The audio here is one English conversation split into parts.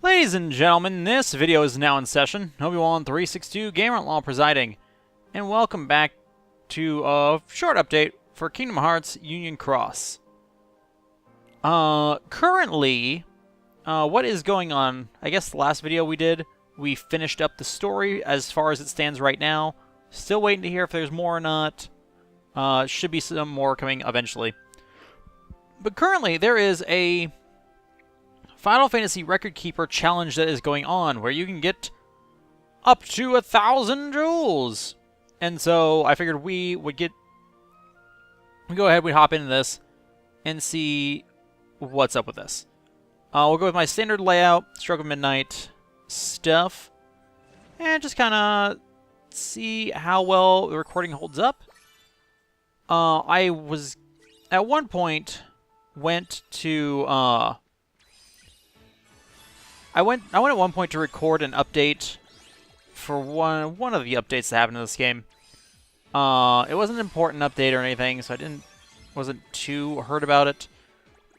Ladies and gentlemen, this video is now in session. Obi-Wan362 Gamer Law presiding, and welcome back to a short update for Kingdom Hearts Union Cross. Currently, what is going on? I guess the last video we did, we finished up the story as far as it stands right now. Still waiting to hear if there's more or not. Should be some more coming eventually. But currently, there is a Final Fantasy Record Keeper challenge that is going on, where you can get up to 1,000 jewels. And so I figured we'd go ahead, we'd hop into this and see what's up with this. We'll go with my standard layout, Stroke of Midnight stuff, and just kind of see how well the recording holds up. I was at one point went to I went at one point to record an update for one of the updates that happened in this game. It wasn't an important update or anything, so I wasn't too hurt about it.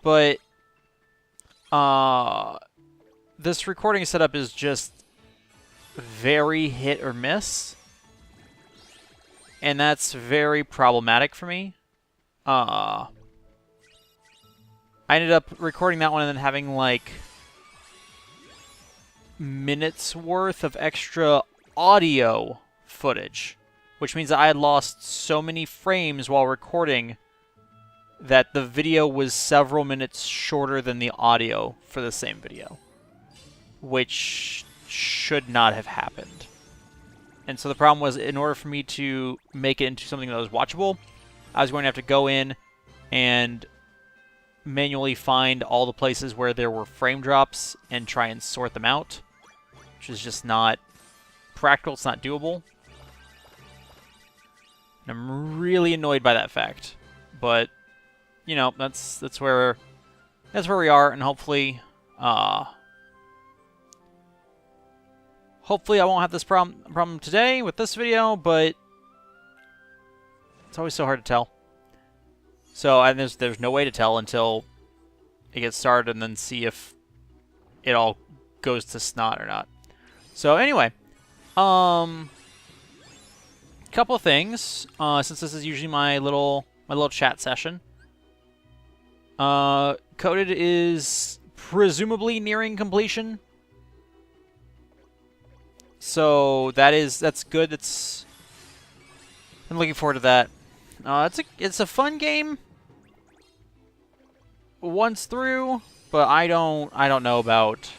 But this recording setup is just very hit or miss, and that's very problematic for me. I ended up recording that one and then having like minutes worth of extra audio footage, which means that I had lost so many frames while recording that the video was several minutes shorter than the audio for the same video, which should not have happened. And so the problem was, in order for me to make it into something that was watchable, I was going to have to go in and manually find all the places where there were frame drops and try and sort them out, which is just not practical. It's not doable. And I'm really annoyed by that fact. But you know, that's where we are, and hopefully hopefully I won't have this problem today with this video, but it's always so hard to tell. So, and there's no way to tell until it gets started and then see if it all goes to snot or not. So anyway, couple of things. Since this is usually my little chat session, Coded is presumably nearing completion. So that's good. I'm looking forward to that. It's a fun game once through, but I don't know about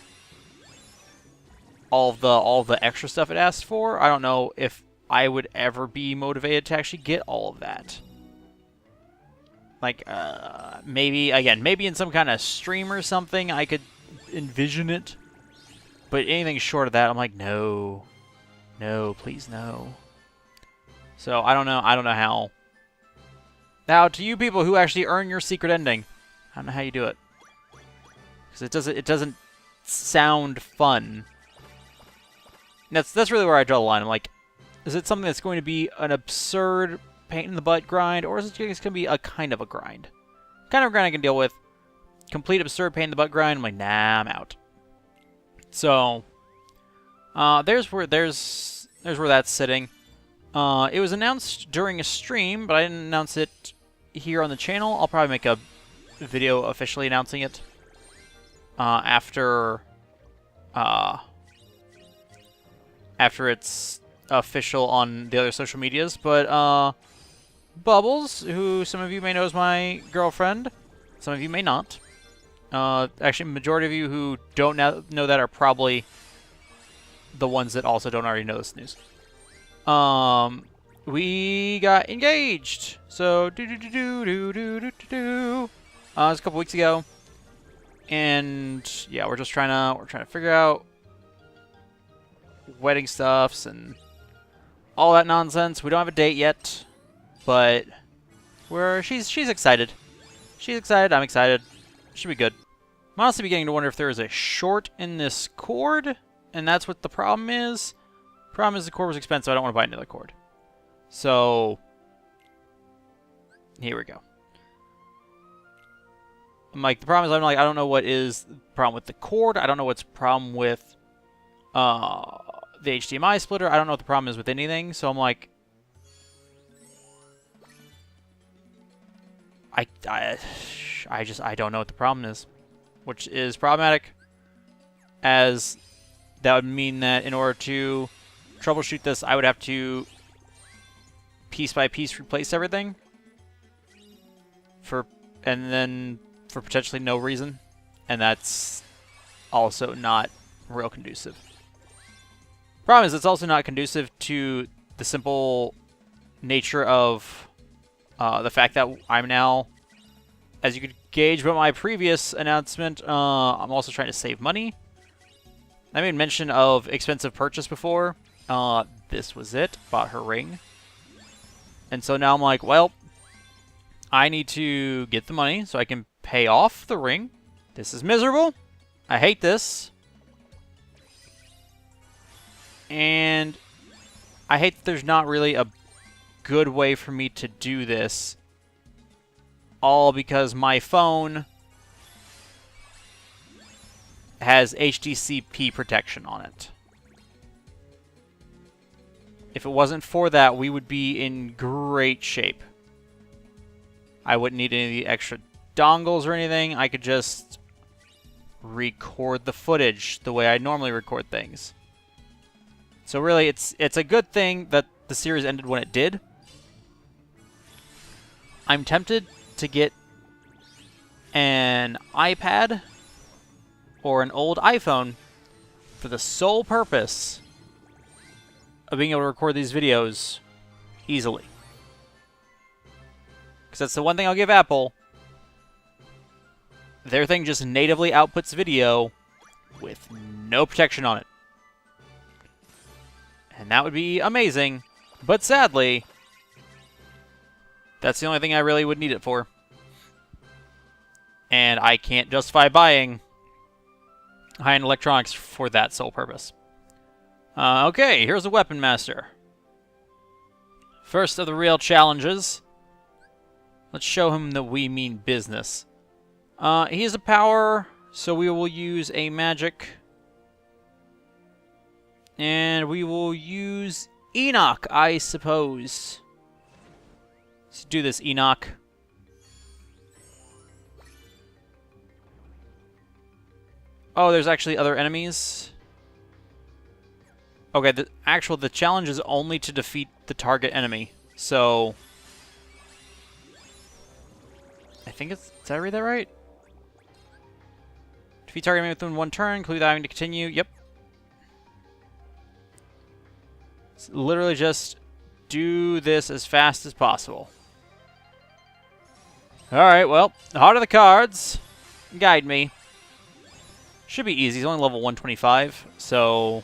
all the extra stuff it asks for. I don't know if I would ever be motivated to actually get all of that. Like, maybe in some kind of stream or something, I could envision it. But anything short of that, I'm like, no, please no. So I don't know how. Now, to you people who actually earn your secret ending, I don't know how you do it, because it doesn't sound fun. And that's really where I draw the line. I'm like, is it something that's going to be an absurd pain in the butt grind, or is it just going to be a kind of a grind? Kind of a grind I can deal with. Complete absurd pain in the butt grind, I'm like, nah, I'm out. So there's where that's sitting. It was announced during a stream, but I didn't announce it here on the channel. I'll probably make a video officially announcing it after it's official on the other social medias. But Bubbles, who some of you may know is my girlfriend, some of you may not. Actually, majority of you who don't know that are probably the ones that also don't already know this news. We got engaged. So it was a couple weeks ago, and yeah, we're trying to figure out wedding stuffs and all that nonsense. We don't have a date yet, but she's excited. She's excited. I'm excited. Should be good. I'm honestly beginning to wonder if there is a short in this cord, and that's what the problem is. Problem is the cord was expensive. I don't want to buy another cord. So here we go. I'm like, the problem is I'm like, I don't know what is the problem with the cord. I don't know what's the problem with the HDMI splitter. I don't know what the problem is with anything. So I'm like, I don't know what the problem is, which is problematic, as that would mean that in order to troubleshoot this, I would have to piece by piece replace everything and then for potentially no reason, and that's also not real conducive. Problem is, it's also not conducive to the simple nature of the fact that I'm now, as you could gauge by my previous announcement, I'm also trying to save money. I made mention of expensive purchase before. This was it. Bought her ring. And so now I'm like, well, I need to get the money so I can pay off the ring. This is miserable. I hate this. And I hate that there's not really a good way for me to do this. All because my phone has HDCP protection on it. If it wasn't for that, we would be in great shape. I wouldn't need any extra dongles or anything. I could just record the footage the way I normally record things. So really, it's a good thing that the series ended when it did. I'm tempted to get an iPad or an old iPhone for the sole purpose of being able to record these videos easily. Because that's the one thing I'll give Apple. Their thing just natively outputs video with no protection on it. And that would be amazing. But sadly, that's the only thing I really would need it for. And I can't justify buying high-end electronics for that sole purpose. Okay, here's a Weapon Master. First of the real challenges. Let's show him that we mean business. He is a power, so we will use a magic. And we will use Enoch, I suppose. Let's do this, Enoch. Oh, there's actually other enemies. Okay, the challenge is only to defeat the target enemy. So I think it's, did I read that right? Defeat target enemy within one turn, include having to continue. Yep. It's literally just do this as fast as possible. Alright, well, heart of the cards. Guide me. Should be easy. He's only level 125, so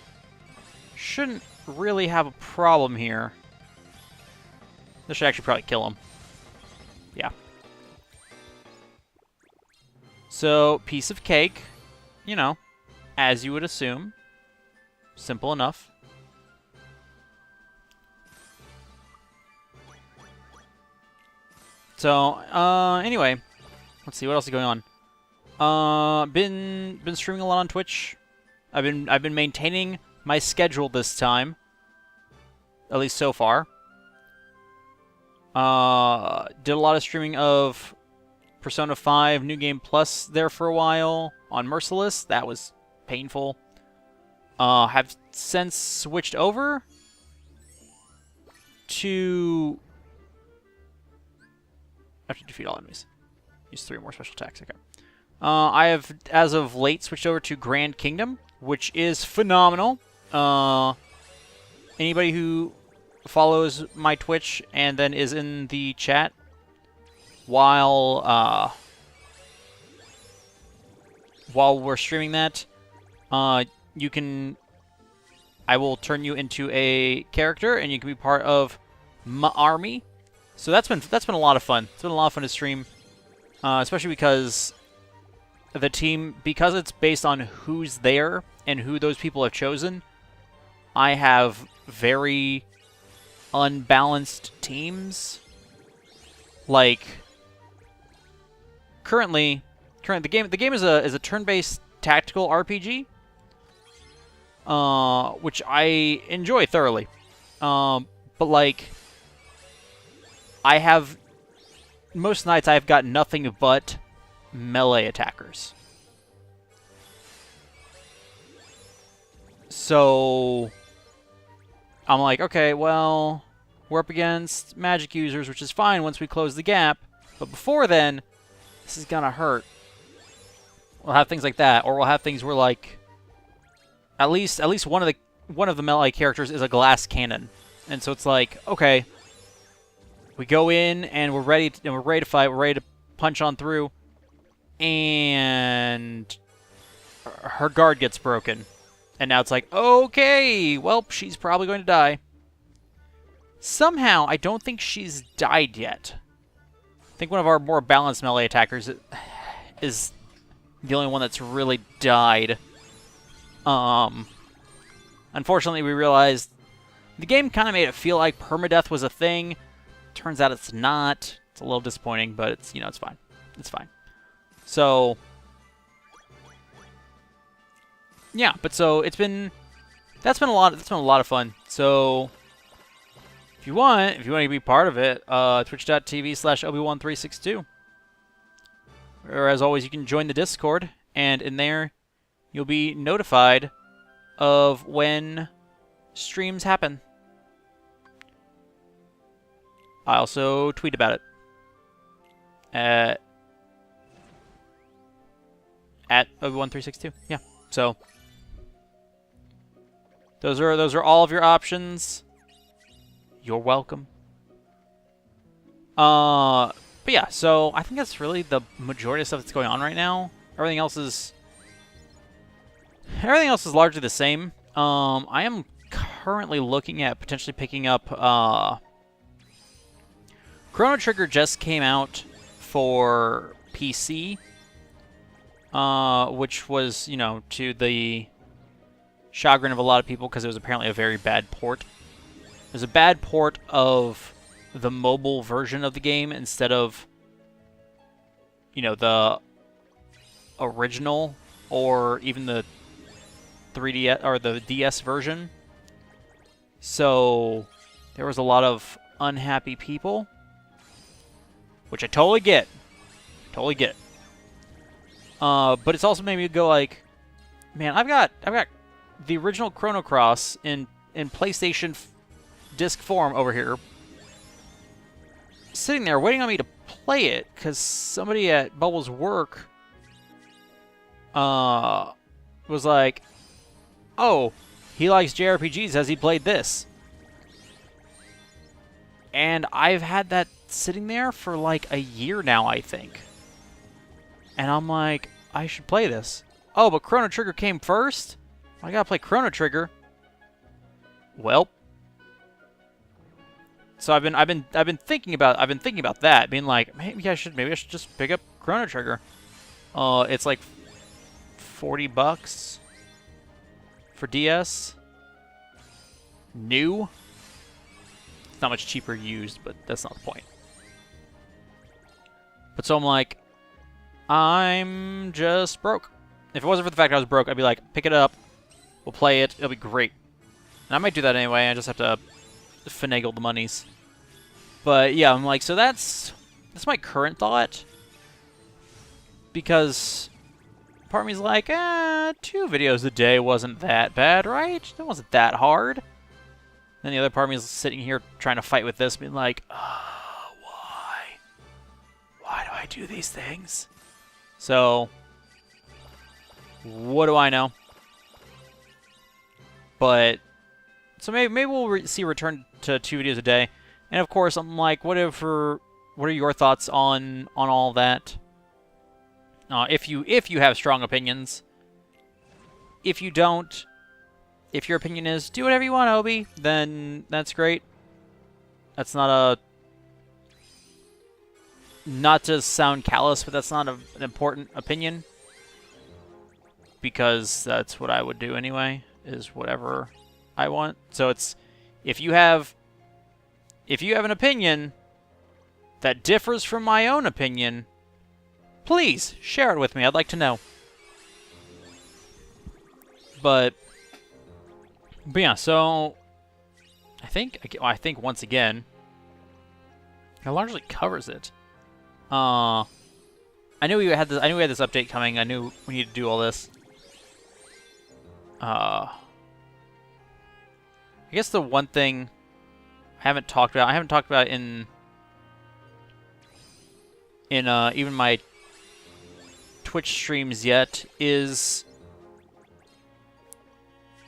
shouldn't really have a problem here. This should actually probably kill him. Yeah. So, piece of cake. You know, as you would assume. Simple enough. So, anyway, let's see what else is going on. Been streaming a lot on Twitch. I've been maintaining my schedule this time, at least so far. Did a lot of streaming of Persona 5 New Game Plus there for a while on Merciless. That was painful. Have since switched over to after defeat all enemies. Use 3 more special attacks. Okay. I have, as of late, switched over to Grand Kingdom, which is phenomenal. Anybody who follows my Twitch and then is in the chat while we're streaming that, you can. I will turn you into a character, and you can be part of my army. So that's been a lot of fun. It's been a lot of fun to stream, especially because the team, because it's based on who's there and who those people have chosen. I have very unbalanced teams. Like, currently, currently the game is a turn-based tactical RPG, which I enjoy thoroughly. But like, I have most nights I've got nothing but melee attackers. So I'm like, okay, well, we're up against magic users, which is fine once we close the gap. But before then, this is gonna hurt. We'll have things like that, or we'll have things where like at least one of the melee characters is a glass cannon, and so it's like, okay, we go in and we're ready to fight, we're ready to punch on through, and her guard gets broken, and now it's like, okay, well, she's probably going to die. Somehow, I don't think she's died yet. I think one of our more balanced melee attackers is the only one that's really died. Unfortunately, we realized the game kind of made it feel like permadeath was a thing. Turns out it's not. It's a little disappointing, but it's, it's fine. It's fine. So, yeah, but so that's been a lot of fun. So, if you want to be part of it, twitch.tv/Obi1362. Or as always, you can join the Discord, and in there, you'll be notified of when streams happen. I also tweet about it at Obi1362. Yeah. So those are all of your options. You're welcome. But yeah, so I think that's really the majority of stuff that's going on right now. Everything else is largely the same. I am currently looking at potentially picking up Chrono Trigger just came out for PC, which was, to the chagrin of a lot of people because it was apparently a very bad port. It was a bad port of the mobile version of the game instead of, the original or even the 3DS or the DS version. So there was a lot of unhappy people, which I totally get. But it's also made me go like, man, I've got the original Chrono Cross in PlayStation disc form over here, sitting there waiting on me to play it because somebody at Bubble's work was like, oh, he likes JRPGs, has he played this? And I've had that sitting there for like a year now, I think. And I'm like, I should play this. Oh, but Chrono Trigger came first? I gotta play Chrono Trigger. Well, so I've been thinking about that, being like, maybe I should just pick up Chrono Trigger. It's like $40 for DS. New. It's not much cheaper used, but that's not the point. But so I'm like, I'm just broke. If it wasn't for the fact I was broke, I'd be like, pick it up, we'll play it, it'll be great. And I might do that anyway, I just have to finagle the monies. But yeah, I'm like, so that's my current thought. Because part of me's like, 2 videos a day wasn't that bad, right? That wasn't that hard. Then the other part of me is sitting here trying to fight with this, being like, why? Why do I do these things? So, what do I know? But, so maybe we'll see a return to 2 videos a day. And of course, I'm like, what are your thoughts on all that? If you have strong opinions. If you don't, if your opinion is, do whatever you want, Obi, then that's great. That's not to sound callous, but that's not an important opinion. Because that's what I would do anyway, is whatever I want. So it's, if you have an opinion that differs from my own opinion, Please, share it with me. I'd like to know. But yeah, so I think once again, it largely covers it. I knew we had this update coming. I knew we needed to do all this. I guess the one thing I haven't talked about in even my Twitch streams yet is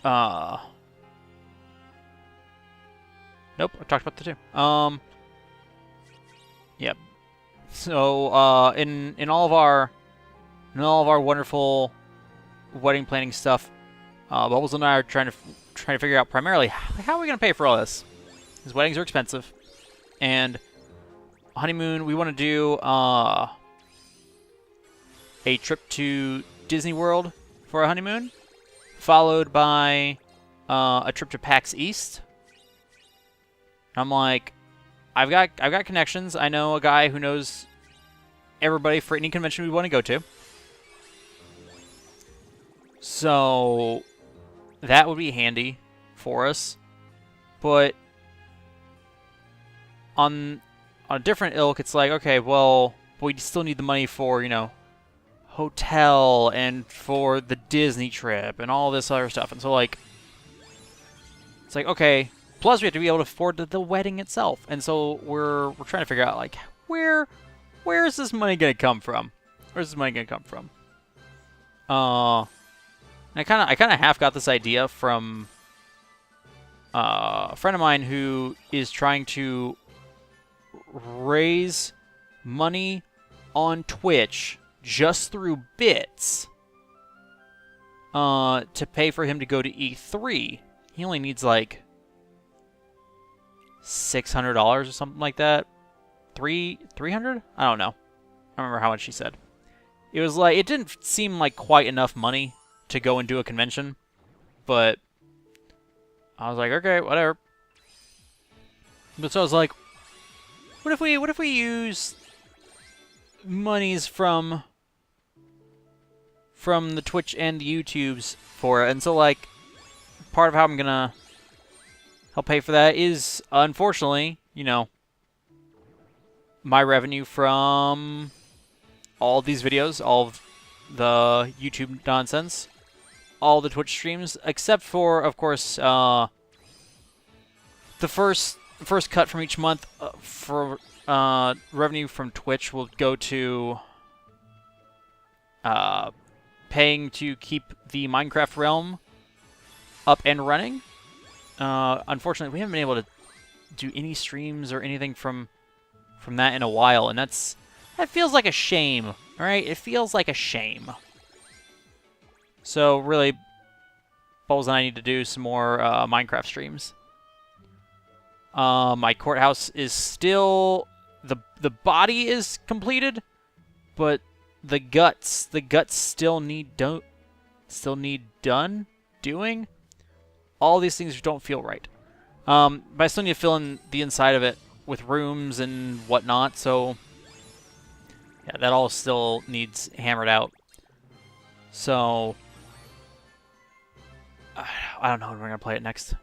nope, I've talked about the two. Yep. So in all of our wonderful wedding planning stuff, Bubbles and I are trying to figure out primarily how are we going to pay for all this. Because weddings are expensive, and honeymoon, we want to do a trip to Disney World for a honeymoon, followed by a trip to PAX East. I'm like, I've got connections. I know a guy who knows everybody for any convention we want to go to. So that would be handy for us. But on a different ilk, it's like, okay, well, we still need the money for, you know, hotel and for the Disney trip and all this other stuff. And so, like, it's like, okay, plus we have to be able to afford the wedding itself. And so we're trying to figure out, like, where is this money going to come from? Where's this money going to come from? And I kind of half got this idea from a friend of mine who is trying to raise money on Twitch just through bits to pay for him to go to E3. He only needs like $600 or something like that. 300? I don't know. I don't remember how much she said. It was like, it didn't seem like quite enough money to go and do a convention, but I was like, okay, whatever. But so I was like, what if we use monies from the Twitch and the YouTubes for it? And so, like, part of how I'm gonna help pay for that is, unfortunately, you know, my revenue from all of these videos, all of the YouTube nonsense, all the Twitch streams, except for, of course, the first cut from each month for revenue from Twitch will go to paying to keep the Minecraft realm up and running. Unfortunately, we haven't been able to do any streams or anything from that in a while, and that feels like a shame. All right, it feels like a shame. So really, Bubbles and I need to do some more Minecraft streams. My courthouse is still the body is completed, but the guts still need doing. All these things don't feel right. But I still need to fill in the inside of it with rooms and whatnot. So yeah, that all still needs hammered out. So I don't know when we're gonna play it next.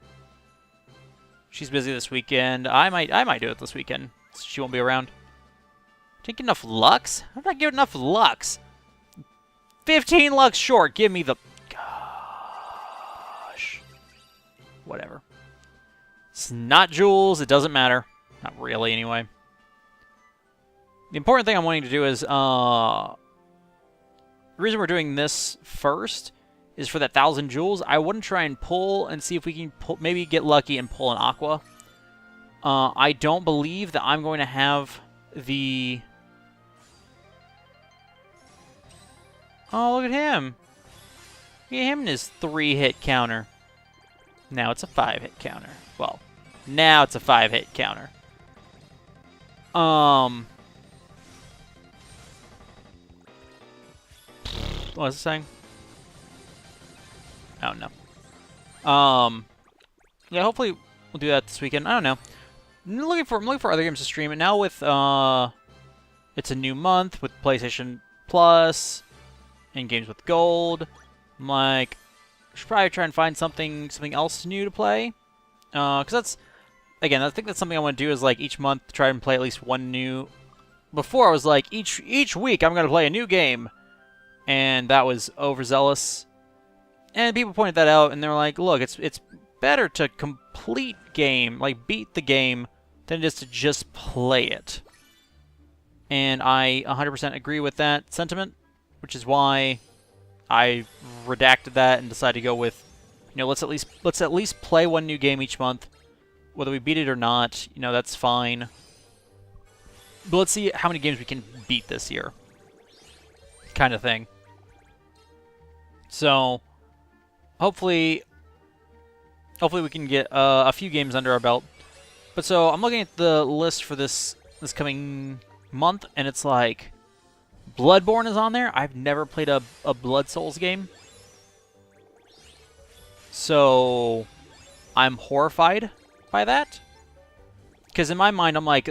She's busy this weekend. I might do it this weekend. She won't be around. Didn't get enough Lux? How did I get enough Lux? 15 Lux short. Give me the... Gosh. Whatever. It's not jewels. It doesn't matter. Not really, anyway. The important thing I'm wanting to do is... the reason we're doing this first is for that 1,000 jewels. I want to try and pull and see if we can maybe get lucky and pull an Aqua. I don't believe that I'm going to have the... Oh, look at him. Look at him and his 3-hit counter. Now it's a 5-hit counter. Well, now it's a 5-hit counter. What was it saying? I don't know. Yeah, hopefully we'll do that this weekend. I don't know. I'm looking for other games to stream. And now with it's a new month with PlayStation Plus and games with gold. I'm like, I should probably try and find something else new to play. Because that's, again, I think that's something I want to do is like each month try and play at least one new. Before I was like each week I'm going to play a new game, and that was overzealous. And people pointed that out, and they're like, look, it's better to complete game, like beat the game, than it is to just play it. And I 100% agree with that sentiment, which is why I redacted that and decided to go with, you know, let's at least play one new game each month, whether we beat it or not. You know, that's fine. But let's see how many games we can beat this year, kind of thing. So hopefully we can get a few games under our belt. But so I'm looking at the list for this coming month, and it's like Bloodborne is on there. I've never played a Blood Souls game, so I'm horrified by that. Because in my mind, I'm like,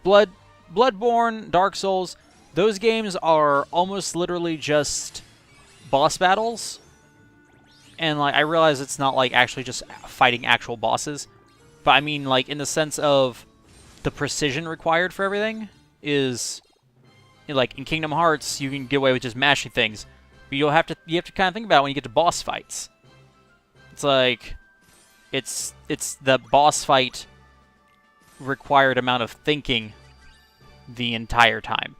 Bloodborne, Dark Souls, those games are almost literally just boss battles. And like, I realize it's not like actually just fighting actual bosses, but I mean like in the sense of the precision required for everything is, you know, like in Kingdom Hearts, you can get away with just mashing things, but you have to kind of think about it when you get to boss fights. It's like it's the boss fight required amount of thinking the entire time.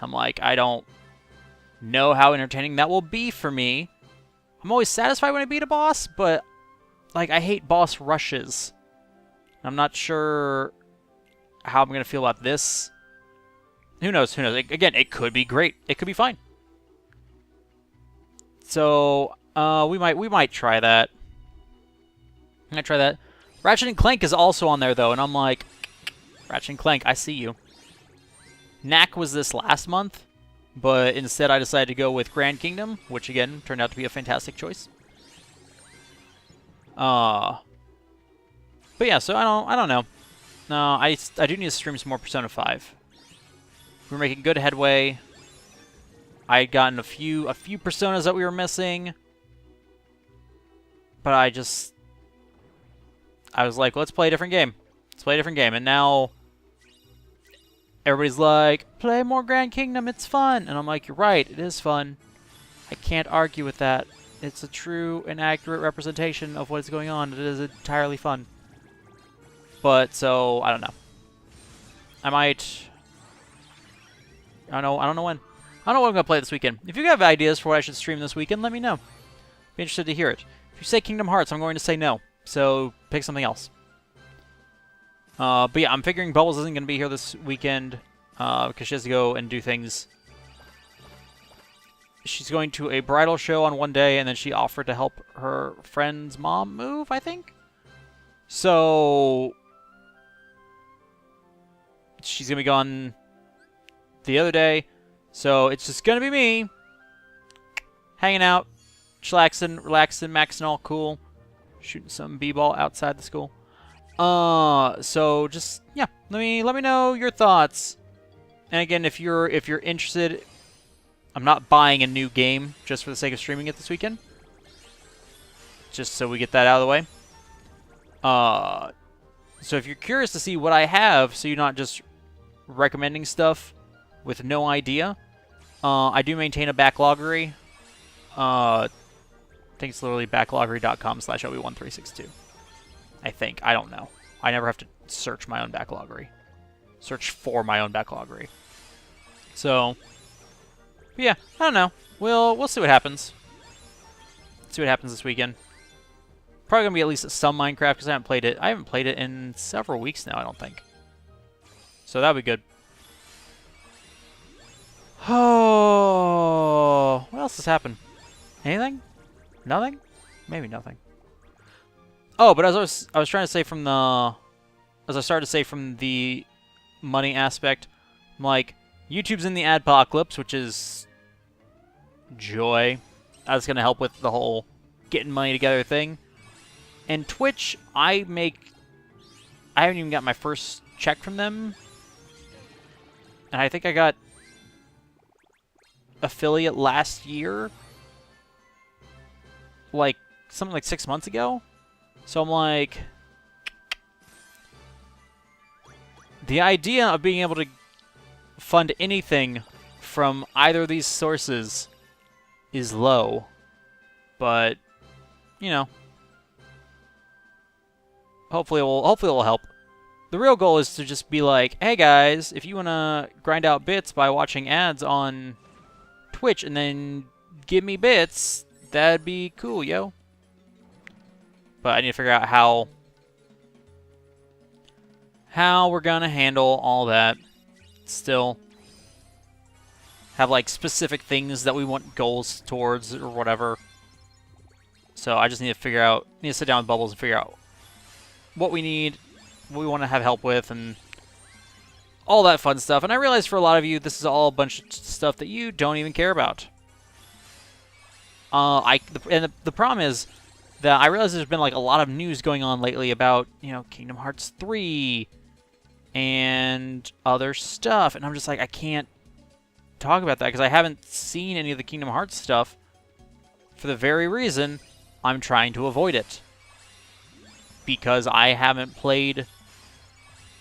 I'm like, I don't know how entertaining that will be for me. I'm always satisfied when I beat a boss, but like I hate boss rushes. I'm not sure how I'm going to feel about this. Who knows? Who knows? Again, it could be great. It could be fine. So, we might try that. I'm going to try that. Ratchet & Clank is also on there, though, and I'm like, Ratchet & Clank, I see you. Knack was this last month, but instead I decided to go with Grand Kingdom, which, again, turned out to be a fantastic choice. But yeah, so I don't know. No, I do need to stream some more Persona 5. We're making good headway. I had gotten a few Personas that we were missing, but I was like, let's play a different game. Let's play a different game. And now everybody's like, play more Grand Kingdom, it's fun. And I'm like, you're right, it is fun. I can't argue with that. It's a true and accurate representation of what is going on. It is entirely fun. But, so, I don't know. I don't know when. I don't know what I'm going to play this weekend. If you have ideas for what I should stream this weekend, let me know. Be interested to hear it. If you say Kingdom Hearts, I'm going to say no. So, pick something else. But yeah, I'm figuring Bubbles isn't going to be here this weekend because she has to go and do things. She's going to a bridal show on one day, and then she offered to help her friend's mom move, I think. So she's going to be gone the other day. So it's just going to be me hanging out, chillaxing, relaxing, maxing all cool, shooting some b-ball outside the school. So just, yeah, let me know your thoughts. And again, if you're interested, I'm not buying a new game just for the sake of streaming it this weekend. Just so we get that out of the way. So if you're curious to see what I have, so you're not just recommending stuff with no idea, I do maintain a backloggery. I think it's literally backloggery.com/OB1362. I think. I don't know. I never have to search my own backloggery. Search for my own backloggery. So, yeah, I don't know. We'll see what happens. See what happens this weekend. Probably gonna be at least some Minecraft because I haven't played it. I haven't played it in several weeks now, I don't think. So that'll be good. Oh, what else has happened? Anything? Nothing? Maybe nothing. Oh, but as I was trying to say from the, as I started to say from the money aspect, I'm like, YouTube's in the adpocalypse, which is joy. That's gonna help with the whole getting money together thing. And Twitch, I haven't even got my first check from them. And I think I got affiliate last year. Like, something like 6 months ago. So I'm like... The idea of being able to fund anything from either of these sources is low. But, you know... Hopefully it will help. The real goal is to just be like, hey guys, if you want to grind out bits by watching ads on Twitch and then give me bits, that'd be cool, yo. But I need to figure out how we're going to handle all that. Still have like specific things that we want goals towards or whatever. So I just need to sit down with Bubbles and figure out what we need, what we want to have help with, and all that fun stuff. And I realize for a lot of you, this is all a bunch of stuff that you don't even care about. The problem is that I realize there's been like a lot of news going on lately about, you know, Kingdom Hearts 3 and other stuff, and I'm just like, I can't talk about that because I haven't seen any of the Kingdom Hearts stuff for the very reason I'm trying to avoid it. Because I haven't played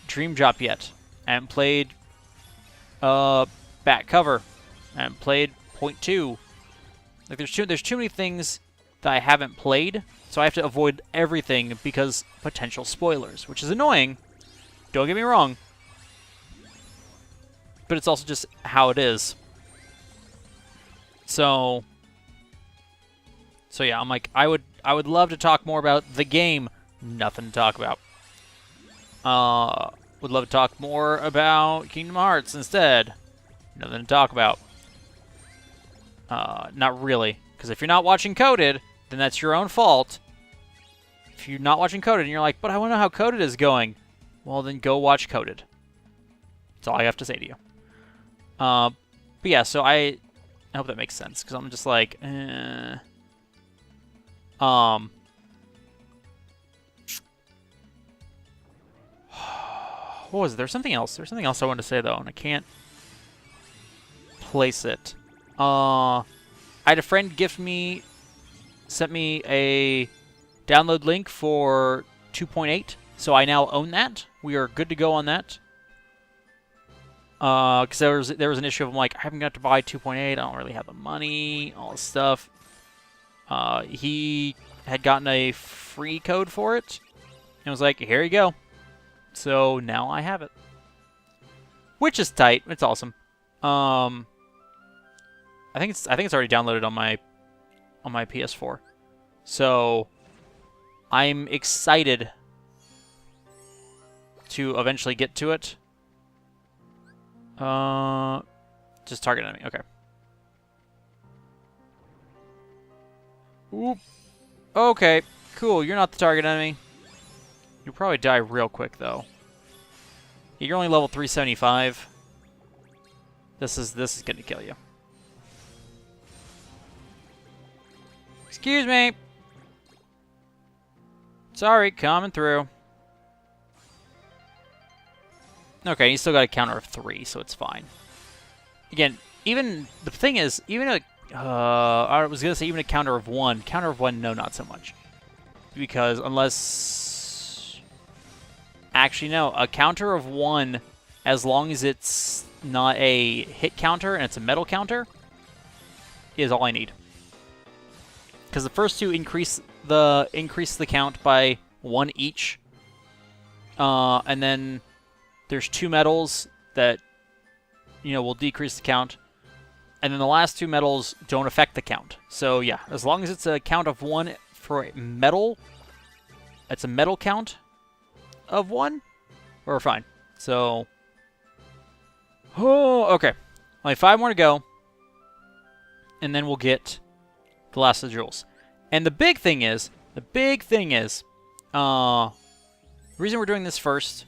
Dream Drop yet. I haven't played Back Cover. I haven't played Point 2. Like there's too many things that I haven't played, so I have to avoid everything because potential spoilers, which is annoying. Don't get me wrong. But it's also just how it is. So yeah, I'm like, I would love to talk more about the game. Nothing to talk about. Would love to talk more about Kingdom Hearts instead. Nothing to talk about. Not really. Because if you're not watching Coded, then that's your own fault. If you're not watching Coded and you're like, but I want to know how Coded is going, well, then go watch Coded. That's all I have to say to you. But yeah, so I hope that makes sense. Because I'm just like, what was it? There's something else. There's something else I wanted to say, though, and I can't place it. I had a friend sent me a download link for 2.8, so I now own that. We are good to go on that. Because there was an issue of, I'm like, I haven't got to buy 2.8, I don't really have the money, all this stuff. He had gotten a free code for it, and was like, here you go. So now I have it, which is tight. It's awesome. I think it's already downloaded on my PS4. So I'm excited to eventually get to it. Just target enemy. Okay. Oop. Okay. Cool. You're not the target enemy. You'll probably die real quick, though. You're only level 375. This is gonna kill you. Excuse me. Sorry, coming through. Okay, you still got a counter of 3, so it's fine. Again, even the thing is, even I was gonna say even a counter of 1. Counter of 1, no, not so much. Because unless... Actually, no. A counter of 1, as long as it's not a hit counter and it's a metal counter, is all I need. Because the first two increase the count by 1 each. And then there's 2 metals that, you know, will decrease the count. And then the last 2 metals don't affect the count. So yeah, as long as it's a count of 1 for a metal, it's a metal count of 1, we're fine. So, oh, okay. Only 5 more to go. And then we'll get the last of the jewels. And the big thing is, the reason we're doing this first,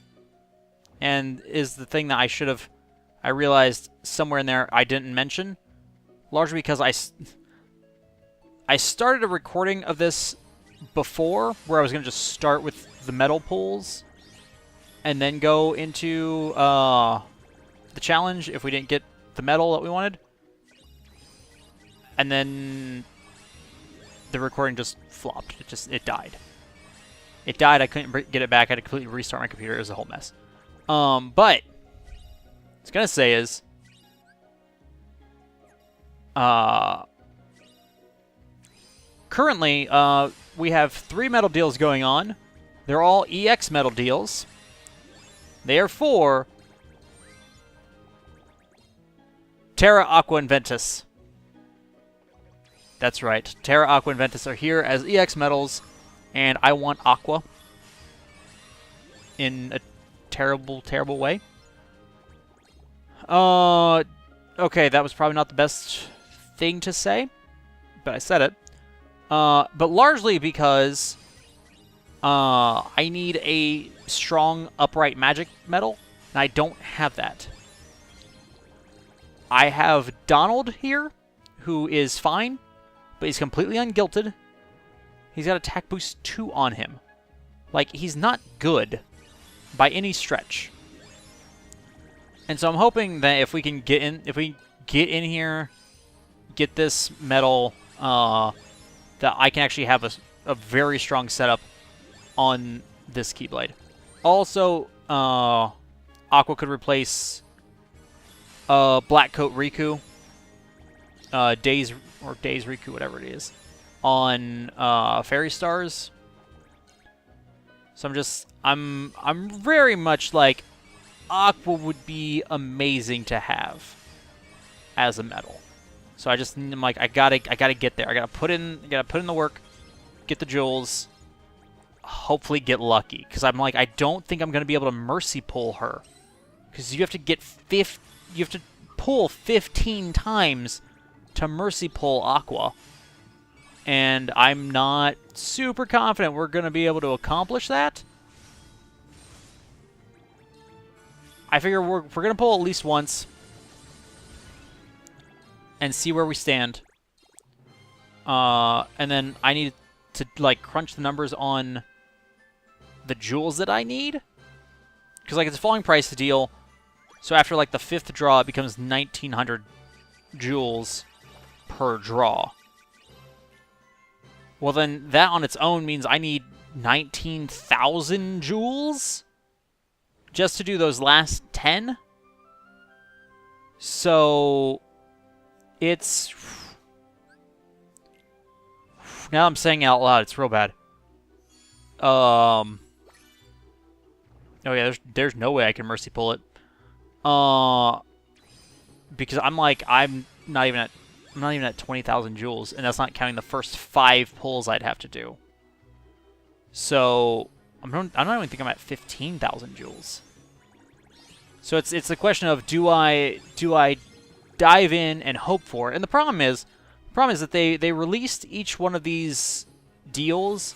and is the thing that I realized somewhere in there I didn't mention, largely because I started a recording of this before, where I was going to just start with the metal pulls, and then go into the challenge if we didn't get the metal that we wanted. and then the recording just flopped. It died. It died. I couldn't get it back. I had to completely restart my computer. It was a whole mess. But what I was gonna say is, currently, we have 3 metal deals going on. They're all EX metal deals. Therefore, Terra, Aqua, and Ventus. That's right. Terra, Aqua, and Ventus are here as EX metals, and I want Aqua in a terrible, terrible way. Okay, that was probably not the best thing to say, but I said it. But largely because I need a strong upright magic metal, and I don't have that. I have Donald here, who is fine, but he's completely ungilted. He's got attack boost 2 on him. Like, he's not good by any stretch. And so I'm hoping that if we can get in here, get this metal, that I can actually have a very strong setup on this Keyblade. Also, Aqua could replace Black Coat Riku, Days Riku, whatever it is, on Fairy Stars. So I'm very much like, Aqua would be amazing to have as a metal. So I'm like, I gotta get there. I gotta put in the work, get the jewels, hopefully get lucky. Because I'm like, I don't think I'm gonna be able to mercy pull her, because you have to pull 15 times to mercy pull Aqua, and I'm not super confident we're gonna be able to accomplish that. I figure we're gonna pull at least once and see where we stand. And then I need to like crunch the numbers on the jewels that I need, because like it's a falling price deal. So after like the 5th draw, it becomes 1,900 jewels per draw. Well, then that on its own means I need 19,000 jewels just to do those last 10. So it's... Now I'm saying it out loud, it's real bad. Oh yeah, there's no way I can mercy pull it. Because I'm not even at 20,000 jewels, and that's not counting the first 5 pulls I'd have to do. So I don't even think I'm at 15,000 jewels. So it's a question of do I dive in and hope for it? And the problem is that they released each one of these deals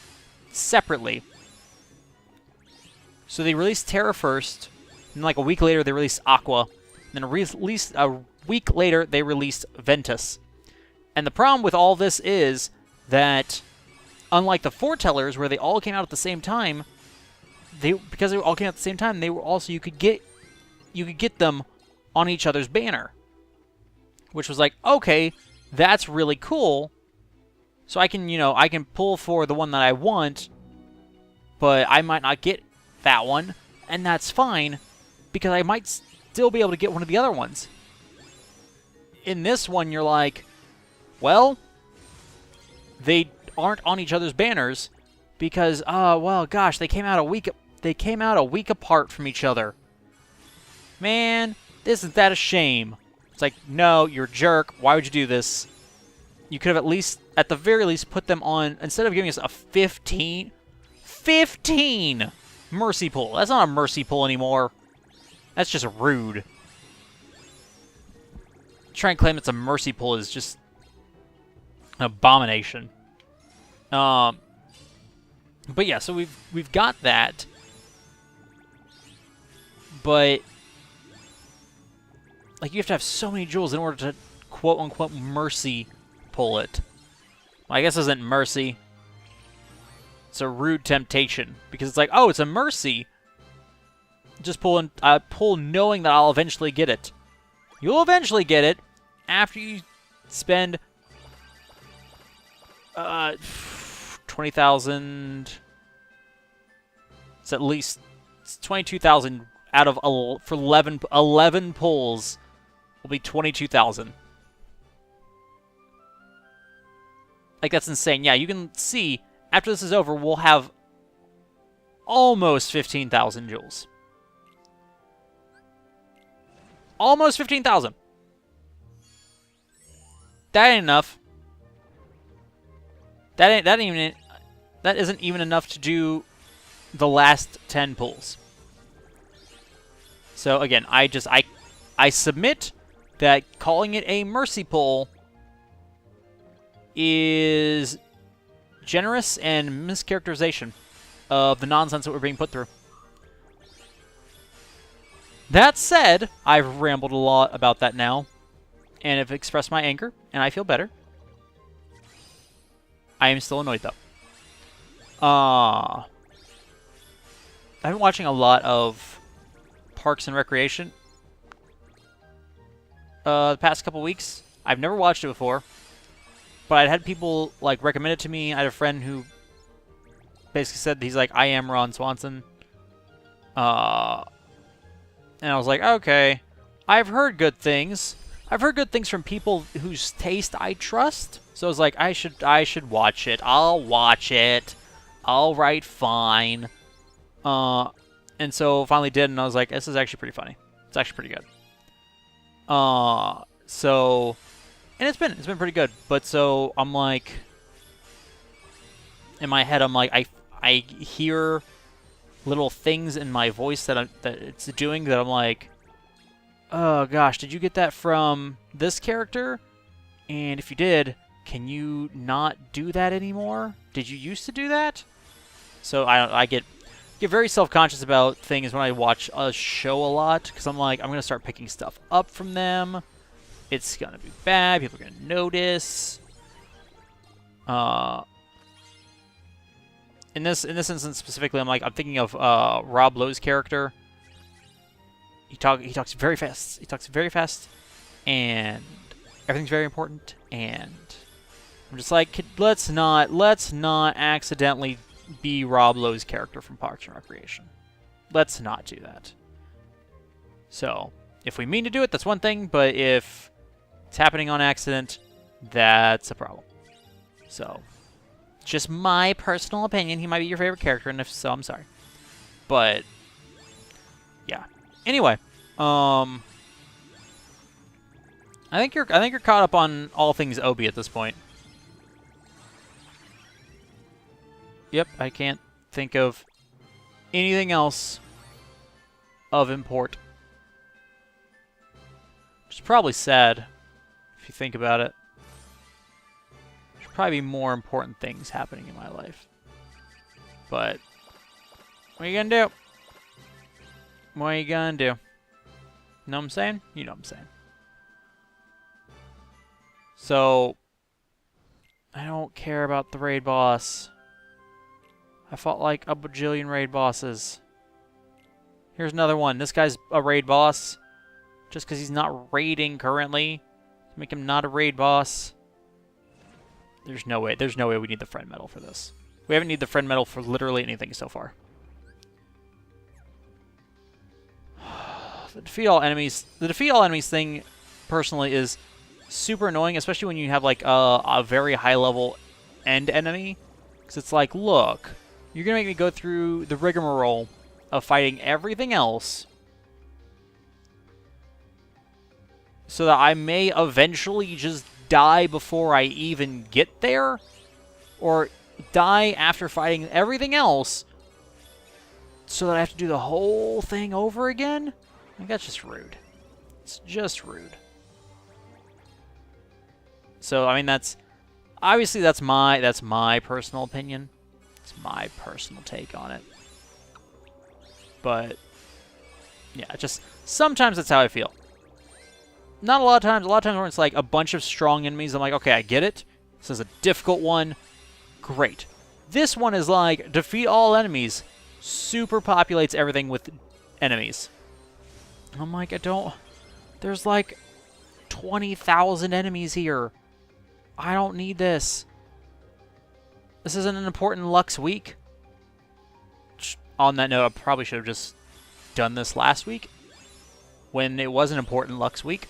separately. So they released Terra first, and like a week later they released Aqua, and then a week later they released Ventus. And the problem with all this is that, unlike the foretellers where they all came out at the same time, because they all came out at the same time, they were also you could get them on each other's banner, which was like, okay, that's really cool. So I can pull for the one that I want, but I might not get that one, and that's fine, because I might still be able to get one of the other ones. In this one, you're like, well, they aren't on each other's banners because, well, gosh, they came out a week apart from each other. Man, isn't that a shame? It's like, no, you're a jerk. Why would you do this? You could have at the very least, put them on, instead of giving us a 15 mercy pull. That's not a mercy pull anymore. That's just rude. Try and claim it's a mercy pull is just an abomination. But yeah, so we've got that. But like, you have to have so many jewels in order to quote unquote mercy pull it. Well, I guess it isn't mercy. It's a rude temptation, because it's like, oh, it's a mercy. Just pull knowing that I'll eventually get it. You'll eventually get it after you spend 20,000. It's at least 22,000 out of for 11 pulls will be 22,000. Like, that's insane. Yeah, you can see after this is over, we'll have almost 15,000 jewels. Almost 15,000. That ain't enough. That isn't even enough to do the last 10 pulls. So again, I submit that calling it a mercy pull is generous and mischaracterization of the nonsense that we're being put through. That said, I've rambled a lot about that now, and have expressed my anger, and I feel better. I am still annoyed, though. I've been watching a lot of Parks and Recreation the past couple weeks. I've never watched it before, but I'd had people like recommend it to me. I had a friend who basically said he's like, I am Ron Swanson. And I was like, okay. I've heard good things. I've heard good things from people whose taste I trust. So I was like, I should watch it. I'll watch it. All right, fine. And so finally did, and I was like, this is actually pretty funny. It's actually pretty good. So, and it's been pretty good. But so I'm like, in my head, I'm like, I hear little things in my voice that it's doing that I'm like, oh gosh, did you get that from this character? And if you did, can you not do that anymore? Did you used to do that? So I get very self-conscious about things when I watch a show a lot, because I'm like, I'm going to start picking stuff up from them. It's going to be bad. People are going to notice. In this instance specifically, I'm thinking of Rob Lowe's character. He talks very fast. He talks very fast, and everything's very important. And I'm just like, let's not accidentally be Rob Lowe's character from Parks and Recreation. Let's not do that. So, if we mean to do it, that's one thing, but if it's happening on accident, that's a problem. So, just my personal opinion. He might be your favorite character, and if so, I'm sorry. But, yeah. Anyway, I think you're caught up on all things Obi at this point. Yep, I can't think of anything else of import. Which is probably sad, if you think about it. There's probably more important things happening in my life. But, what are you gonna do? What are you gonna do? Know what I'm saying? You know what I'm saying. So, I don't care about the raid boss. I fought like a bajillion raid bosses. Here's another one. This guy's a raid boss. Just because he's not raiding currently. Make him not a raid boss. There's no way. There's no way we need the friend medal for this. We haven't needed the friend medal for literally anything so far. The defeat all enemies thing, personally, is super annoying, especially when you have like a very high level end enemy. Because it's like, look, you're going to make me go through the rigmarole of fighting everything else so that I may eventually just die before I even get there? Or die after fighting everything else so that I have to do the whole thing over again? I think that's just rude. It's just rude. So, I mean, that's my personal opinion. It's my personal take on it. But, yeah, just sometimes that's how I feel. Not a lot of times. A lot of times when it's like a bunch of strong enemies, I'm like, okay, I get it. This is a difficult one. Great. This one is like, defeat all enemies. Super populates everything with enemies. I'm like, there's like 20,000 enemies here. I don't need this. This isn't an important Lux week. On that note, I probably should have just done this last week when it was an important Lux week.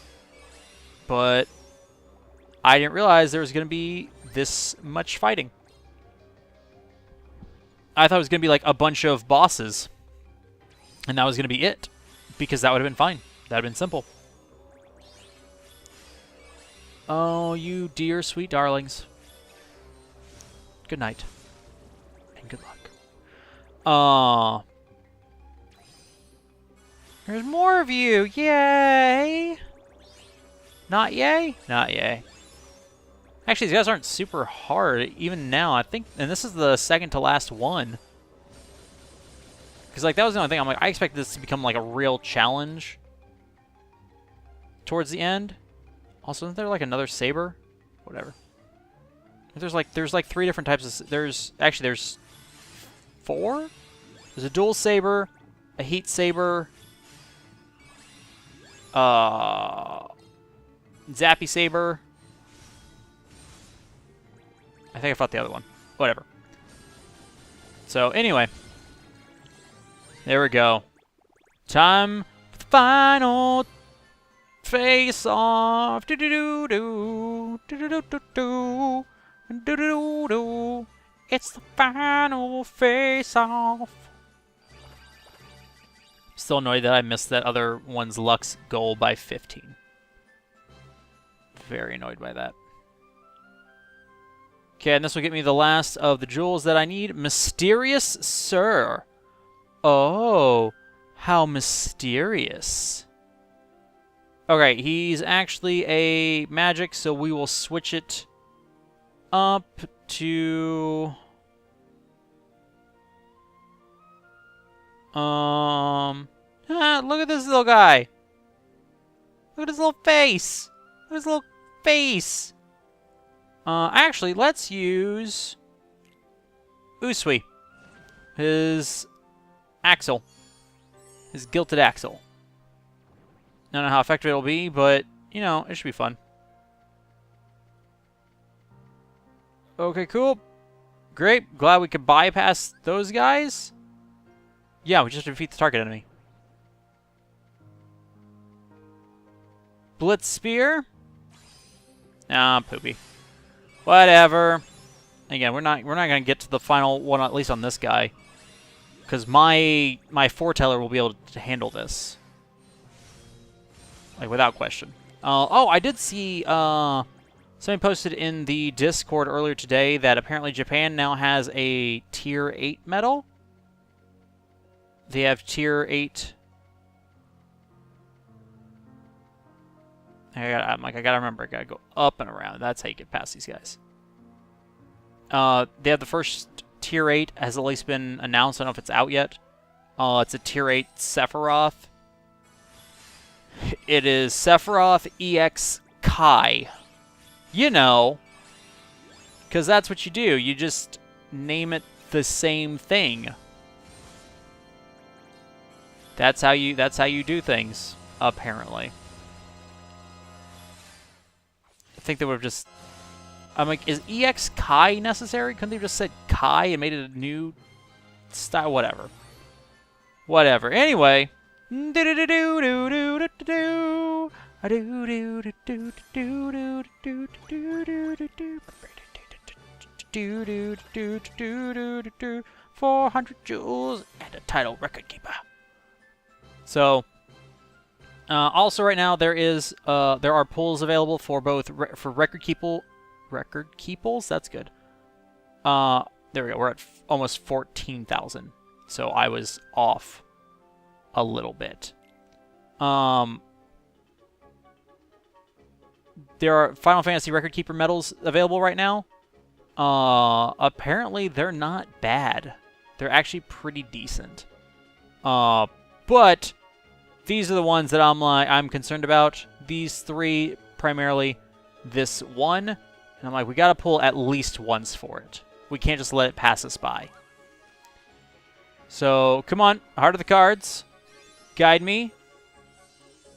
But I didn't realize there was going to be this much fighting. I thought it was going to be like a bunch of bosses. And that was going to be it. Because that would have been fine. That would have been simple. Oh, you dear sweet darlings. Good night. And good luck. There's more of you. Yay! Not yay? Not yay. Actually, these guys aren't super hard, even now. I think, and this is the second to last one. Because, like, that was the only thing. I'm like, I expected this to become, like, a real challenge towards the end. Also, isn't there, like, another saber? Whatever. There's like 3 different types of... There's 4? There's a dual saber, a heat saber, zappy saber. I think I fought the other one. Whatever. So, anyway. There we go. Time for the final face-off. Do-do-do-do. Do-do-do-do-do. Do-do-do-do. It's the final face-off. Still annoyed that I missed that other one's Lux goal by 15. Very annoyed by that. Okay, and this will get me the last of the jewels that I need. Mysterious Sir. Oh, how mysterious. Okay, he's actually a magic, so we will switch it up to... look at this little guy. Look at his little face. Look at his little face. Actually, let's use Usui. His axle. His gilted axle. I don't know how effective it'll be, but, you know, it should be fun. Okay, cool. Great. Glad we could bypass those guys. Yeah, we just defeat the target enemy. Blitz Spear. Ah, poopy. Whatever. Again, we're not gonna get to the final one, at least on this guy, because my foreteller will be able to handle this, like, without question. Oh, I did see somebody posted in the Discord earlier today that apparently Japan now has a Tier 8 medal. They have Tier 8. I gotta remember, I gotta go up and around. That's how you get past these guys. They have the first Tier 8, has at least been announced. I don't know if it's out yet. It's a Tier 8 Sephiroth. It is Sephiroth EX Kai. You know, because that's what you do. You just name it the same thing. That's how you do things, apparently. I think they would have just... I'm like, is EX Kai necessary? Couldn't they have just said Kai and made it a new style? Whatever. Whatever. Anyway. $400 jewels and a title record keeper. So, also right now there are pulls available for both record keeples. That's good. There we go. We're at almost 14,000. So I was off a little bit. There are Final Fantasy record keeper medals available right now. Apparently they're not bad. They're actually pretty decent. But these are the ones that I'm concerned about. These 3 primarily. This one, and I'm like, we gotta pull at least once for it. We can't just let it pass us by. So come on, Heart of the Cards, guide me.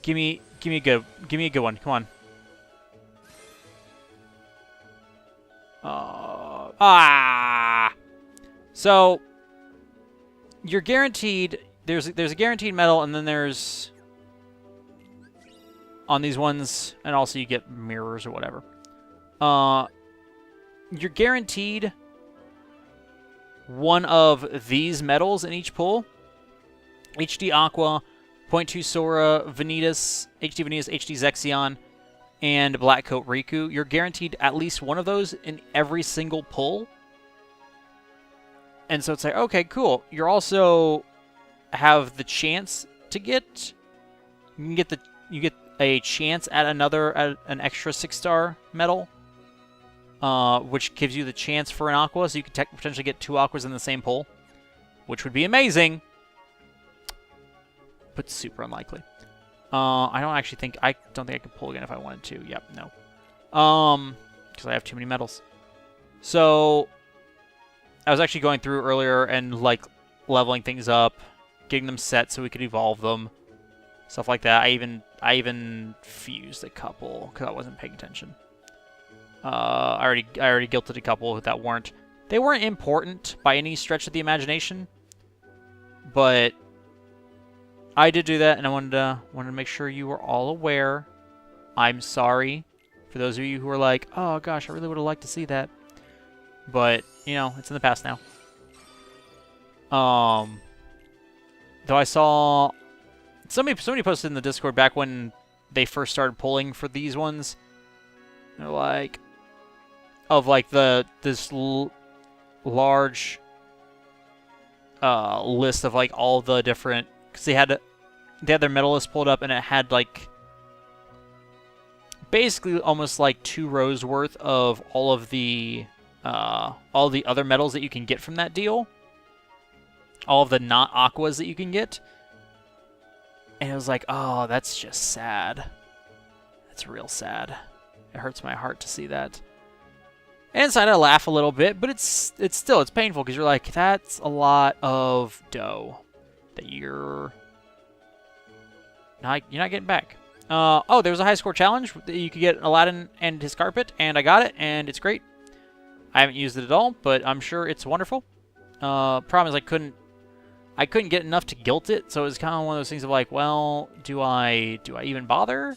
Give me a good one. Come on. So you're guaranteed. There's a guaranteed medal, and then there's on these ones, and also you get mirrors or whatever. You're guaranteed one of these medals in each pull. HD Aqua, Point 2 Sora, Vanitas, HD Zexion, and Black Coat Riku. You're guaranteed at least one of those in every single pull. And so it's like, okay, cool. You're also have the chance to get you get a chance at an extra 6-star medal, which gives you the chance for an Aqua, so you could potentially get 2 Aquas in the same pull, which would be amazing, but super unlikely. I don't think I could pull again if I wanted to. Yep, no. Because I have too many medals. So I was actually going through earlier and like leveling things up, getting them set so we could evolve them, stuff like that. I even fused a couple because I wasn't paying attention. I already guilted a couple that weren't important by any stretch of the imagination, but I did do that, and I wanted to make sure you were all aware. I'm sorry for those of you who are like, oh gosh, I really would have liked to see that, but you know, it's in the past now. Though I saw somebody posted in the Discord back when they first started pulling for these ones. They're like, of like this large list of like all the different, because they had their medalists pulled up and it had like basically almost like 2 rows worth of all the other medals that you can get from that deal. All of the not Aquas that you can get. And it was like, oh, that's just sad. That's real sad. It hurts my heart to see that. And inside I laugh a little bit, but it's painful because you're like, that's a lot of dough that you're not getting back. Oh, there was a high score challenge that you could get Aladdin and his carpet, and I got it, and it's great. I haven't used it at all, but I'm sure it's wonderful. Problem is I couldn't get enough to guilt it, so it was kind of one of those things of like, well, do I even bother?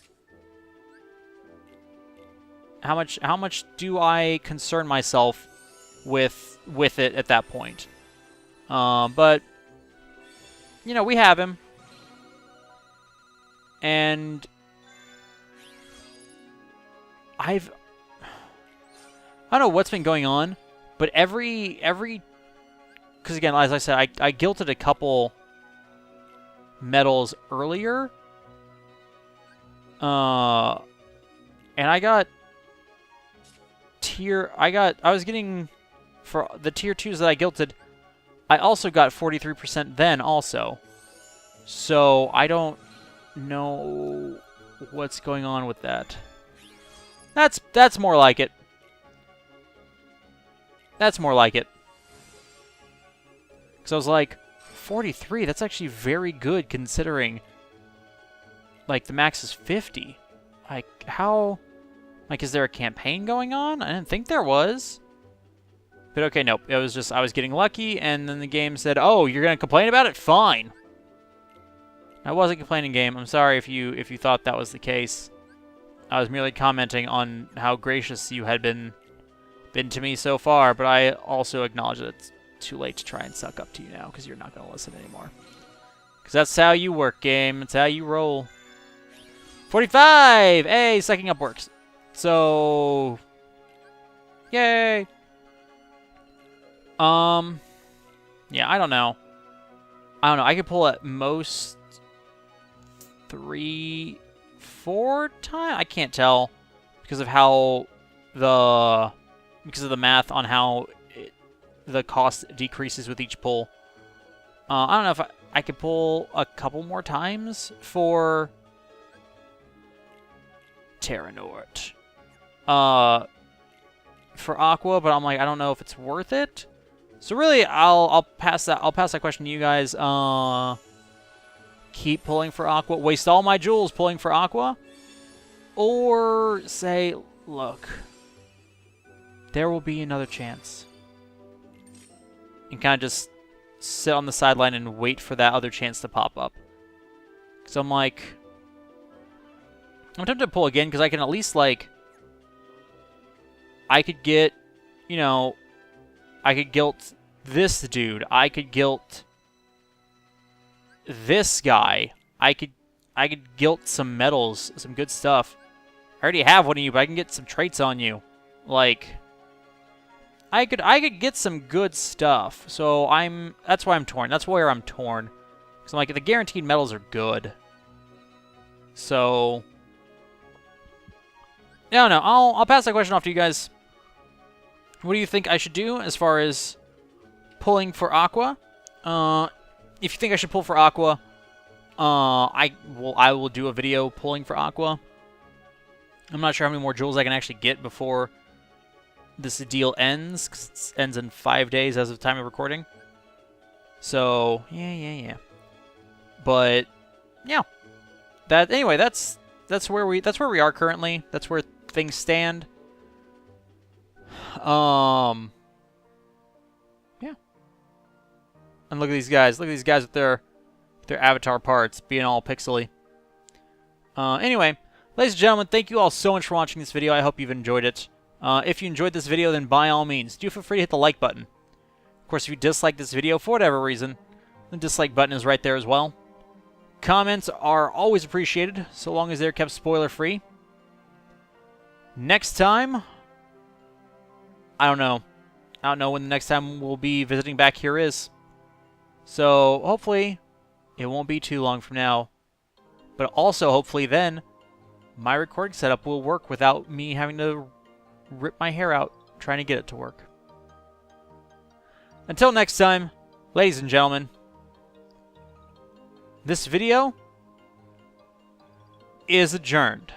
How much do I concern myself with it at that point? But you know, we have him, and I don't know what's been going on, but every because again, as I said, I guilted a couple medals earlier, and I got I was getting, for the tier 2s that I guilted, I also got 43% then also. So I don't know what's going on with that. That's more like it. That's more like it. Because I was like, 43, that's actually very good considering, like, the max is 50. Like, how... Like, is there a campaign going on? I didn't think there was. But okay, nope. It was just, I was getting lucky, and then the game said, oh, you're going to complain about it? Fine. I wasn't complaining, game. I'm sorry if you thought that was the case. I was merely commenting on how gracious you had been to me so far, but I also acknowledge that it's too late to try and suck up to you now, because you're not going to listen anymore. Because that's how you work, game. It's how you roll. 45! Hey, sucking up works. So, yay! Yeah, I don't know. I could pull at most 3-4 times. I can't tell because of how the math on how the cost decreases with each pull. I don't know if I could pull a couple more times for Terranort. For Aqua, but I'm like, I don't know if it's worth it. So really, I'll pass that question to you guys. Keep pulling for Aqua, waste all my jewels pulling for Aqua, or say, look, there will be another chance. and kind of just sit on the sideline and wait for that other chance to pop up. Because I'm like... I'm tempted to pull again, because I can at least, like... I could get, you know... I could guilt this dude. I could guilt this guy. I could guilt some medals, some good stuff. I already have one of you, but I can get some traits on you. Like... I could get some good stuff, so that's why I'm torn. That's where I'm torn. Because I'm like, the guaranteed medals are good. So, I don't know. I'll pass that question off to you guys. What do you think I should do as far as pulling for Aqua? If you think I should pull for Aqua, I will do a video pulling for Aqua. I'm not sure how many more jewels I can actually get before this deal ends, because it ends in 5 days as of the time of recording. So, yeah. But, yeah. Anyway, that's where we are currently. That's where things stand. Yeah. And look at these guys. Look at these guys with their avatar parts being all pixely. Anyway, ladies and gentlemen, thank you all so much for watching this video. I hope you've enjoyed it. If you enjoyed this video, then by all means, do feel free to hit the like button. Of course, if you dislike this video for whatever reason, the dislike button is right there as well. Comments are always appreciated, so long as they're kept spoiler-free. Next time, I don't know. I don't know when the next time we'll be visiting back here is. So, hopefully, it won't be too long from now. But also, hopefully then, my recording setup will work without me having to rip my hair out trying to get it to work. Until next time, ladies and gentlemen, this video is adjourned.